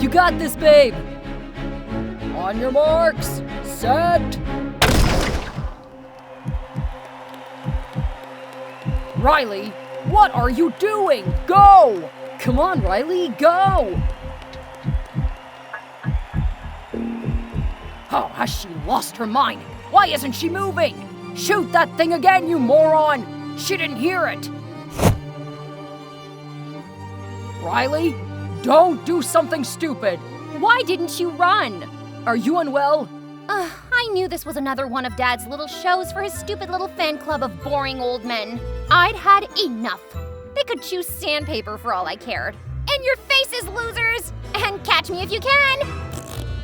You got this, babe! On your marks, set! Riley, what are you doing? Go! Come on, Riley, go! Oh, has she lost her mind? Why isn't she moving? Shoot that thing again, you moron! She didn't hear it! Riley, don't do something stupid! Why didn't you run? Are you unwell? I knew this was another one of Dad's little shows for his stupid little fan club of boring old men. I'd had enough. They could choose sandpaper for all I cared. In your faces, losers! And catch me if you can!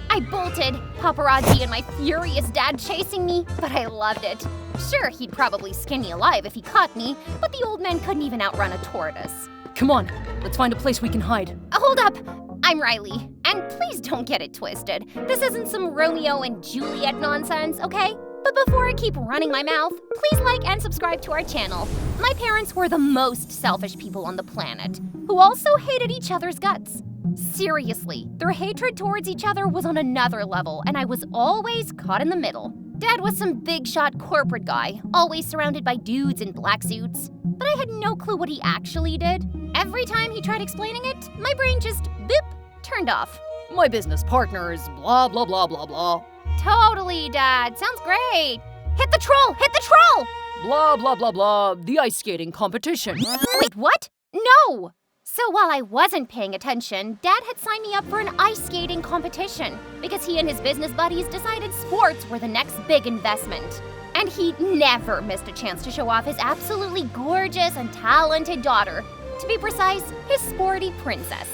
I bolted, paparazzi and my furious dad chasing me, but I loved it. Sure, he'd probably skin me alive if he caught me, but the old men couldn't even outrun a tortoise. Come on, let's find a place we can hide. Hold up! I'm Riley, and please don't get it twisted. This isn't some Romeo and Juliet nonsense, okay? But before I keep running my mouth, please like and subscribe to our channel. My parents were the most selfish people on the planet, who also hated each other's guts. Seriously, their hatred towards each other was on another level, and I was always caught in the middle. Dad was some big-shot corporate guy, always surrounded by dudes in black suits. But I had no clue what he actually did. Every time he tried explaining it, my brain just, boop, turned off. My business partner is blah, blah, blah, blah, blah. Totally, Dad. Sounds great. Hit the troll! Hit the troll! Blah, blah, blah, blah. The ice skating competition. Wait, what? No! So while I wasn't paying attention, Dad had signed me up for an ice skating competition because he and his business buddies decided sports were the next big investment. And he never missed a chance to show off his absolutely gorgeous and talented daughter. To be precise, his sporty princess.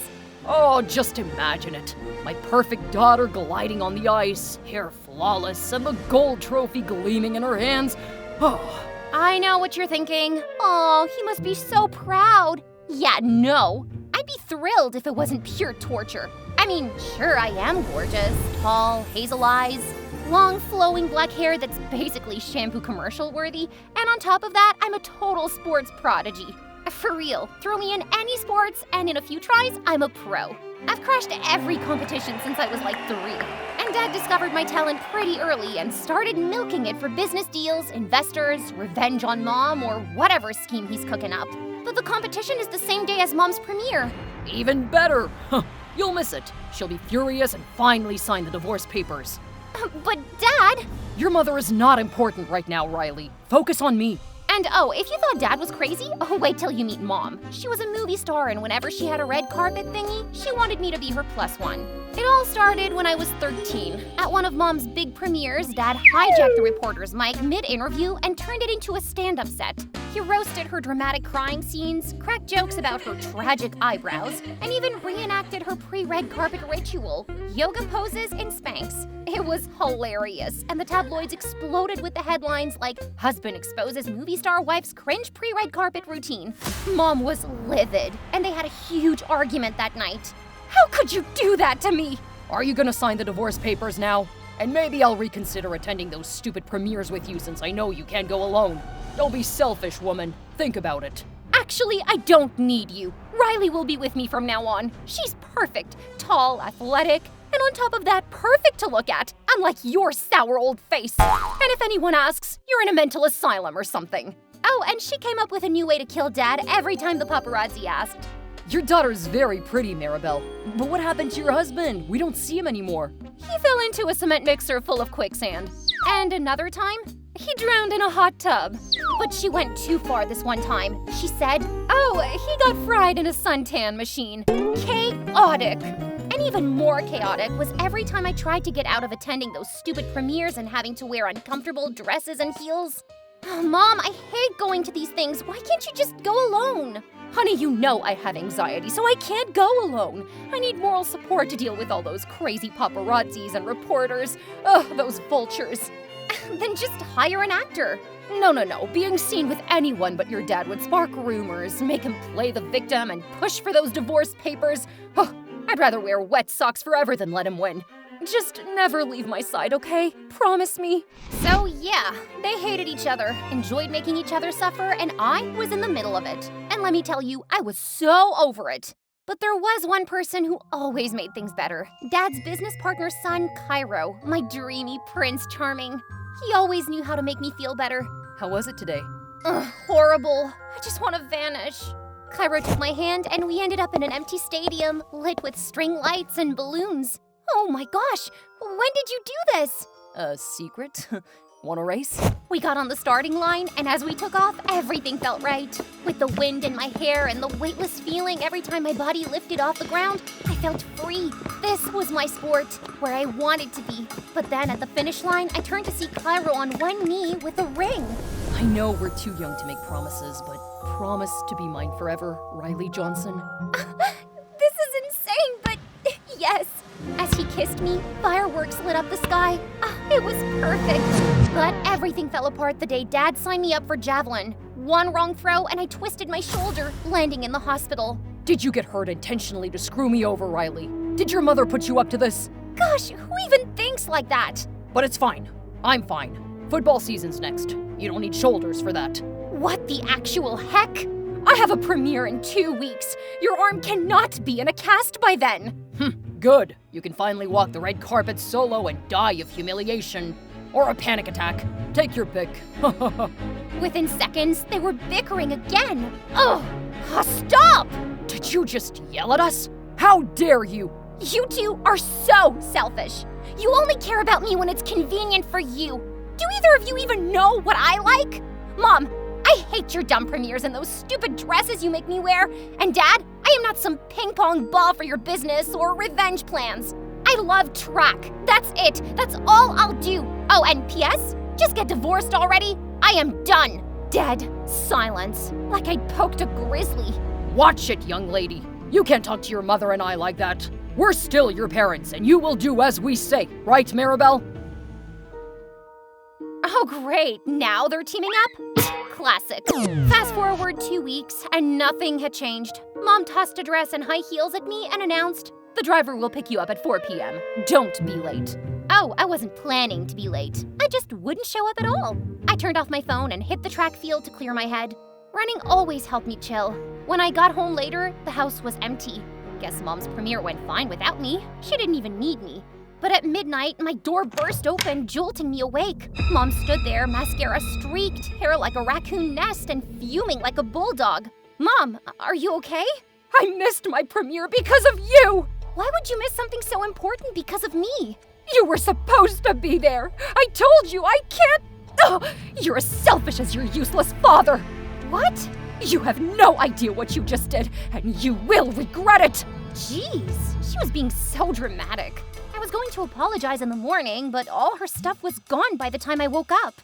Oh, just imagine it. My perfect daughter gliding on the ice, hair flawless, and the gold trophy gleaming in her hands. Oh. I know what you're thinking. Oh, he must be so proud. Yeah, no. I'd be thrilled if it wasn't pure torture. I mean, sure, I am gorgeous. Tall, hazel eyes, long flowing black hair that's basically shampoo commercial worthy, and on top of that, I'm a total sports prodigy. For real, throw me in any sports, and in a few tries, I'm a pro. I've crashed every competition since I was like 3. And Dad discovered my talent pretty early and started milking it for business deals, investors, revenge on Mom, or whatever scheme he's cooking up. But the competition is the same day as Mom's premiere. Even better. You'll miss it. She'll be furious and finally sign the divorce papers. But Dad! Your mother is not important right now, Riley. Focus on me. And oh, if you thought Dad was crazy, wait till you meet Mom. She was a movie star, and whenever she had a red carpet thingy, she wanted me to be her +1. It all started when I was 13. At one of Mom's big premieres, Dad hijacked the reporter's mic mid-interview and turned it into a stand-up set. He roasted her dramatic crying scenes, cracked jokes about her tragic eyebrows, and even reenacted her pre-red carpet ritual, yoga poses and Spanx. It was hilarious, and the tabloids exploded with the headlines like, "Husband exposes movie star wife's cringe pre-red carpet routine." Mom was livid, and they had a huge argument that night. How could you do that to me? Are you gonna sign the divorce papers now? And maybe I'll reconsider attending those stupid premieres with you since I know you can't go alone. Don't be selfish, woman. Think about it. Actually, I don't need you. Riley will be with me from now on. She's perfect, tall, athletic, and on top of that, perfect to look at, unlike your sour old face. And if anyone asks, you're in a mental asylum or something. Oh, and she came up with a new way to kill Dad every time the paparazzi asked. Your daughter's very pretty, Maribel. But what happened to your husband? We don't see him anymore. He fell into a cement mixer full of quicksand. And another time, he drowned in a hot tub. But she went too far this one time. She said, oh, he got fried in a suntan machine. Chaotic. And even more chaotic was every time I tried to get out of attending those stupid premieres and having to wear uncomfortable dresses and heels. Mom, I hate going to these things. Why can't you just go alone? Honey, you know I have anxiety, so I can't go alone. I need moral support to deal with all those crazy paparazzis and reporters. Ugh, those vultures. Then just hire an actor. No. Being seen with anyone but your dad would spark rumors, make him play the victim, and push for those divorce papers. Oh, I'd rather wear wet socks forever than let him win. Just never leave my side, okay? Promise me. So yeah, they hated each other, enjoyed making each other suffer, and I was in the middle of it. And let me tell you, I was so over it. But there was one person who always made things better. Dad's business partner's son, Cairo, my dreamy Prince Charming. He always knew how to make me feel better. How was it today? Ugh, horrible. I just want to vanish. Cairo took my hand and we ended up in an empty stadium, lit with string lights and balloons. Oh my gosh, when did you do this? A secret? Want a race? We got on the starting line, and as we took off, everything felt right. With the wind in my hair and the weightless feeling every time my body lifted off the ground, I felt free. This was my sport, where I wanted to be. But then at the finish line, I turned to see Cairo on one knee with a ring. I know we're too young to make promises, but promise to be mine forever, Riley Johnson. This is insane, but yes. As he kissed me, fireworks lit up the sky. It was perfect. But everything fell apart the day Dad signed me up for javelin. One wrong throw and I twisted my shoulder, landing in the hospital. Did you get hurt intentionally to screw me over, Riley? Did your mother put you up to this? Gosh, who even thinks like that? But it's fine. I'm fine. Football season's next. You don't need shoulders for that. What the actual heck? I have a premiere in 2 weeks. Your arm cannot be in a cast by then. Good. You can finally walk the red carpet solo and die of humiliation. Or a panic attack. Take your pick. Within seconds, they were bickering again. Ugh! Stop! Did you just yell at us? How dare you? You two are so selfish. You only care about me when it's convenient for you. Do either of you even know what I like? Mom, I hate your dumb premieres and those stupid dresses you make me wear. And Dad, I am not some ping-pong ball for your business or revenge plans. I love track. That's it. That's all I'll do. Oh, and P.S., just get divorced already. I am done. Dead silence, like I'd poked a grizzly. Watch it, young lady. You can't talk to your mother and I like that. We're still your parents, and you will do as we say, right, Maribel? Oh, great. Now they're teaming up? Classic. Fast forward 2 weeks, and nothing had changed. Mom tossed a dress and high heels at me and announced, "The driver will pick you up at 4 p.m. Don't be late." Oh, I wasn't planning to be late. I just wouldn't show up at all. I turned off my phone and hit the track field to clear my head. Running always helped me chill. When I got home later, the house was empty. Guess Mom's premiere went fine without me. She didn't even need me. But at midnight, my door burst open, jolting me awake. Mom stood there, mascara streaked, hair like a raccoon nest, and fuming like a bulldog. Mom, are you okay? I missed my premiere because of you! Why would you miss something so important because of me? You were supposed to be there! I told you, I can't! Oh, you're as selfish as your useless father! What? You have no idea what you just did, and you will regret it! Jeez, she was being so dramatic. I was going to apologize in the morning, but all her stuff was gone by the time I woke up.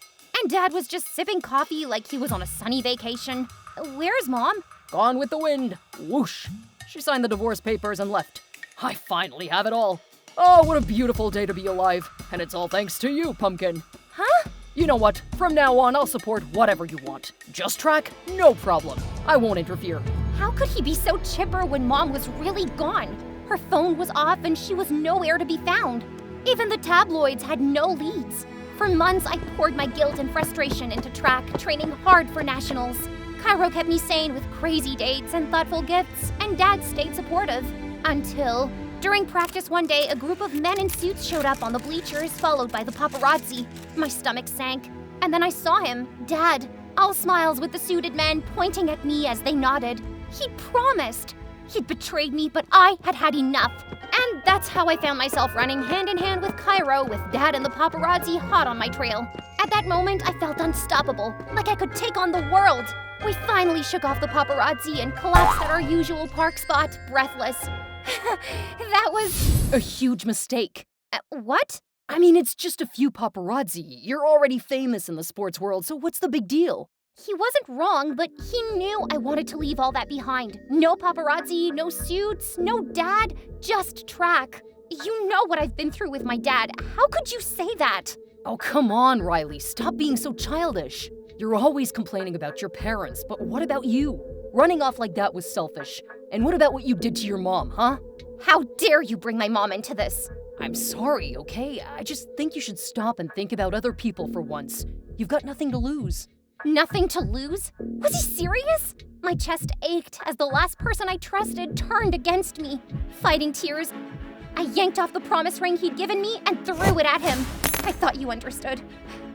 And Dad was just sipping coffee like he was on a sunny vacation. Where's Mom? Gone with the wind. Whoosh. She signed the divorce papers and left. I finally have it all. Oh, what a beautiful day to be alive. And it's all thanks to you, Pumpkin. Huh? You know what? From now on, I'll support whatever you want. Just track? No problem. I won't interfere. How could he be so chipper when Mom was really gone? Her phone was off and she was nowhere to be found. Even the tabloids had no leads. For months, I poured my guilt and frustration into track, training hard for nationals. Cairo kept me sane with crazy dates and thoughtful gifts, and Dad stayed supportive. Until, during practice one day, a group of men in suits showed up on the bleachers, followed by the paparazzi. My stomach sank, and then I saw him, Dad, all smiles with the suited men pointing at me as they nodded. He'd promised. He'd betrayed me, but I had had enough. And that's how I found myself running hand in hand with Cairo, with Dad and the paparazzi hot on my trail. At that moment, I felt unstoppable, like I could take on the world. We finally shook off the paparazzi and collapsed at our usual park spot, breathless. That was a huge mistake. What? I mean, it's just a few paparazzi. You're already famous in the sports world, so what's the big deal? He wasn't wrong, but he knew I wanted to leave all that behind. No paparazzi, no suits, no Dad, just track. You know what I've been through with my dad. How could you say that? Oh, come on, Riley. Stop being so childish. You're always complaining about your parents, but what about you? Running off like that was selfish. And what about what you did to your mom, huh? How dare you bring my mom into this? I'm sorry, okay? I just think you should stop and think about other people for once. You've got nothing to lose. Nothing to lose? Was he serious? My chest ached as the last person I trusted turned against me. Fighting tears, I yanked off the promise ring he'd given me and threw it at him. I thought you understood.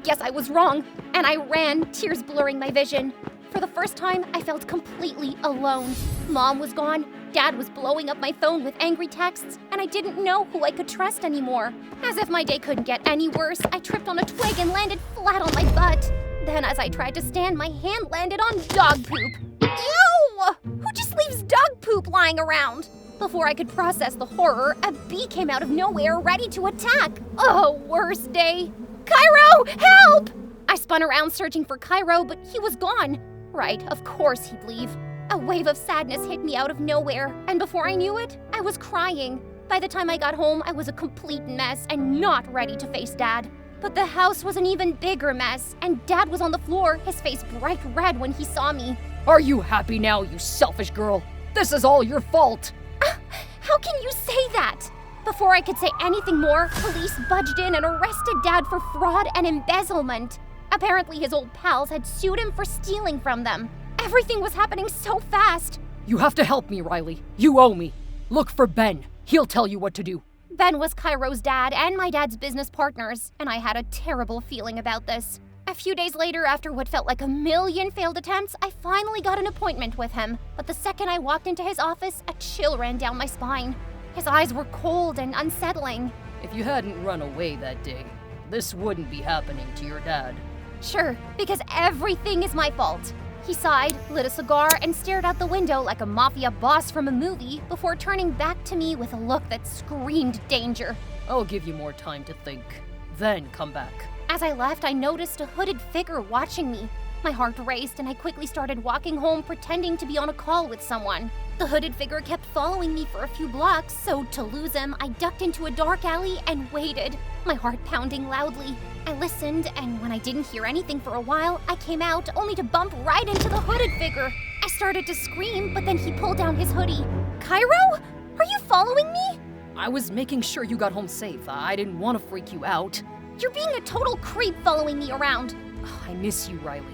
Guess I was wrong, and I ran, tears blurring my vision. For the first time, I felt completely alone. Mom was gone, Dad was blowing up my phone with angry texts, and I didn't know who I could trust anymore. As if my day couldn't get any worse, I tripped on a twig and landed flat on my butt. Then as I tried to stand, my hand landed on dog poop. Ew! Who just leaves dog poop lying around? Before I could process the horror, a bee came out of nowhere ready to attack. Oh, worst day. Cairo, help! I spun around searching for Cairo, but he was gone. Right, of course he'd leave. A wave of sadness hit me out of nowhere, and before I knew it, I was crying. By the time I got home, I was a complete mess and not ready to face Dad. But the house was an even bigger mess, and Dad was on the floor, his face bright red when he saw me. Are you happy now, you selfish girl? This is all your fault. How can you say that? Before I could say anything more, police budged in and arrested Dad for fraud and embezzlement. Apparently his old pals had sued him for stealing from them. Everything was happening so fast. You have to help me, Riley. You owe me. Look for Ben. He'll tell you what to do. Ben was Cairo's dad and my dad's business partners, and I had a terrible feeling about this. A few days later, after what felt like a million failed attempts, I finally got an appointment with him. But the second I walked into his office, a chill ran down my spine. His eyes were cold and unsettling. If you hadn't run away that day, this wouldn't be happening to your dad. Sure, because everything is my fault. He sighed, lit a cigar, and stared out the window like a mafia boss from a movie before turning back to me with a look that screamed danger. I'll give you more time to think, then come back. As I left, I noticed a hooded figure watching me. My heart raced and I quickly started walking home pretending to be on a call with someone. The hooded figure kept following me for a few blocks, so to lose him, I ducked into a dark alley and waited, my heart pounding loudly. I listened, and when I didn't hear anything for a while, I came out only to bump right into the hooded figure. I started to scream, but then he pulled down his hoodie. Cairo? Are you following me? I was making sure you got home safe. I didn't want to freak you out. You're being a total creep following me around. I miss you, Riley.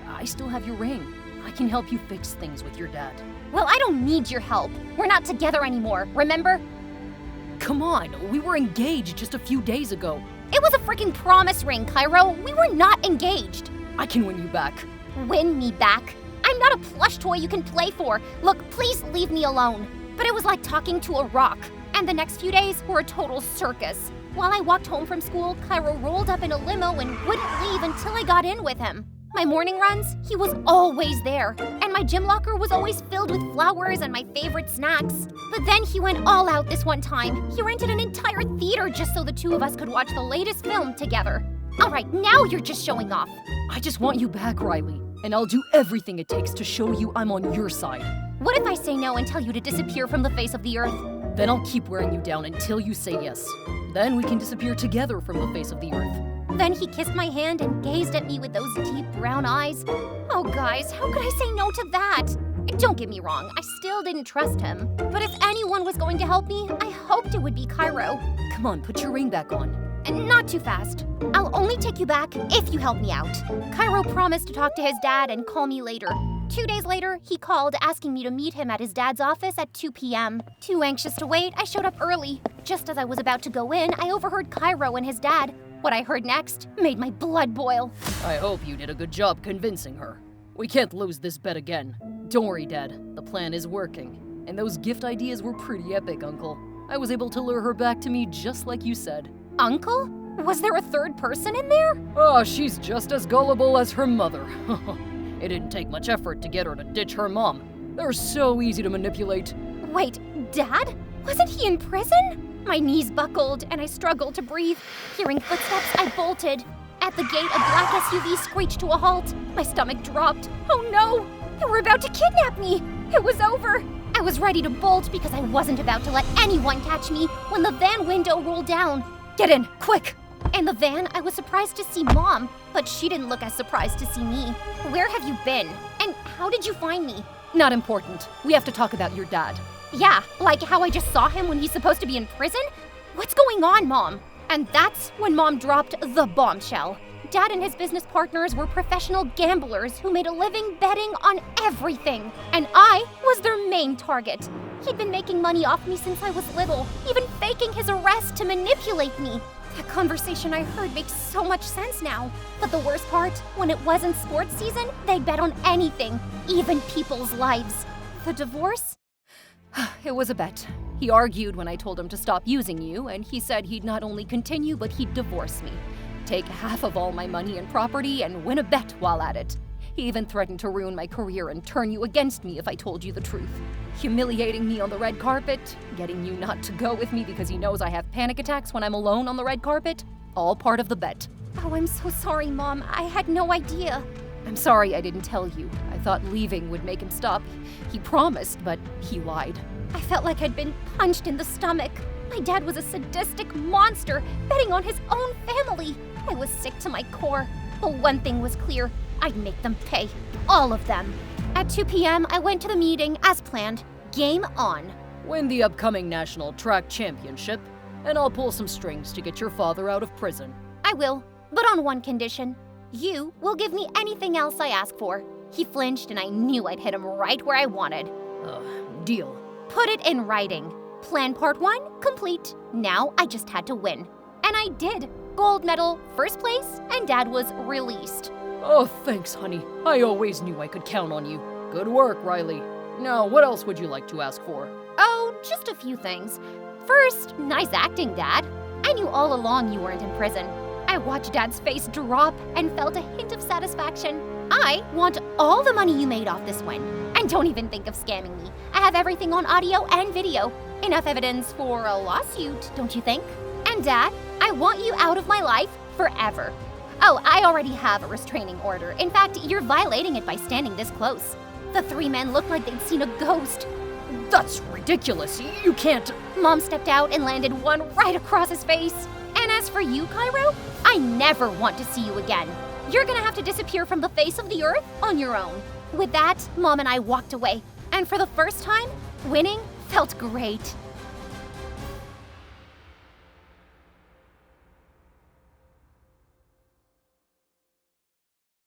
I still have your ring. I can help you fix things with your dad. Well, I don't need your help. We're not together anymore, remember? Come on, we were engaged just a few days ago. It was a freaking promise ring, Cairo. We were not engaged. I can win you back. Win me back? I'm not a plush toy you can play for. Look, please leave me alone. But it was like talking to a rock. And the next few days were a total circus. While I walked home from school, Cairo rolled up in a limo and wouldn't leave until I got in with him. My morning runs, he was always there, and my gym locker was always filled with flowers and my favorite snacks. But then he went all out this one time. He rented an entire theater just so the two of us could watch the latest film together. All right, now you're just showing off. I just want you back, Riley, and I'll do everything it takes to show you I'm on your side. What if I say no and tell you to disappear from the face of the earth? Then I'll keep wearing you down until you say yes. Then we can disappear together from the face of the earth. Then he kissed my hand and gazed at me with those deep brown eyes. Oh, guys, how could I say no to that? Don't get me wrong, I still didn't trust him. But if anyone was going to help me, I hoped it would be Cairo. Come on, put your ring back on. And not too fast. I'll only take you back if you help me out. Cairo promised to talk to his dad and call me later. 2 days later, he called asking me to meet him at his dad's office at 2 p.m. Too anxious to wait, I showed up early. Just as I was about to go in, I overheard Cairo and his dad. What I heard next made my blood boil. I hope you did a good job convincing her. We can't lose this bet again. Don't worry, Dad. The plan is working. And those gift ideas were pretty epic, Uncle. I was able to lure her back to me just like you said. Uncle? Was there a third person in there? Oh, she's just as gullible as her mother. It didn't take much effort to get her to ditch her mom. They're so easy to manipulate. Wait, Dad? Wasn't he in prison? My knees buckled and I struggled to breathe. Hearing footsteps, I bolted. At the gate, a black SUV screeched to a halt. My stomach dropped. Oh no! They were about to kidnap me! It was over! I was ready to bolt because I wasn't about to let anyone catch me when the van window rolled down. Get in, quick! In the van, I was surprised to see Mom, but she didn't look as surprised to see me. Where have you been? And how did you find me? Not important. We have to talk about your dad. Yeah, like how I just saw him when he's supposed to be in prison? What's going on, Mom? And that's when Mom dropped the bombshell. Dad and his business partners were professional gamblers who made a living betting on everything, and I was their main target. He'd been making money off me since I was little, even faking his arrest to manipulate me. The conversation I heard makes so much sense now. But the worst part, when it wasn't sports season, they'd bet on anything, even people's lives. The divorce? It was a bet. He argued when I told him to stop using you, and he said he'd not only continue, but he'd divorce me. Take half of all my money and property and win a bet while at it. He even threatened to ruin my career and turn you against me if I told you the truth. Humiliating me on the red carpet, getting you not to go with me because he knows I have panic attacks when I'm alone on the red carpet, all part of the bet. Oh, I'm so sorry, Mom. I had no idea. I'm sorry I didn't tell you. I thought leaving would make him stop. He promised, but he lied. I felt like I'd been punched in the stomach. My dad was a sadistic monster, betting on his own family. I was sick to my core. But one thing was clear. I'd make them pay. All of them. At 2 p.m., I went to the meeting as planned. Game on. Win the upcoming National Track Championship, and I'll pull some strings to get your father out of prison. I will, but on one condition. You will give me anything else I ask for. He flinched, and I knew I'd hit him right where I wanted. Deal. Put it in writing. Plan part 1 complete. Now I just had to win. And I did. Gold medal, first place, and Dad was released. Oh, thanks, honey. I always knew I could count on you. Good work, Riley. Now, what else would you like to ask for? Oh, just a few things. First, nice acting, Dad. I knew all along you weren't in prison. I watched Dad's face drop and felt a hint of satisfaction. I want all the money you made off this win. And don't even think of scamming me. I have everything on audio and video. Enough evidence for a lawsuit, don't you think? And Dad, I want you out of my life forever. Oh, I already have a restraining order. In fact, you're violating it by standing this close. The 3 men looked like they'd seen a ghost. That's ridiculous. You can't. Mom stepped out and landed one right across his face. And as for you, Cairo, I never want to see you again. You're gonna have to disappear from the face of the earth on your own. With that, Mom and I walked away. And for the first time, winning felt great.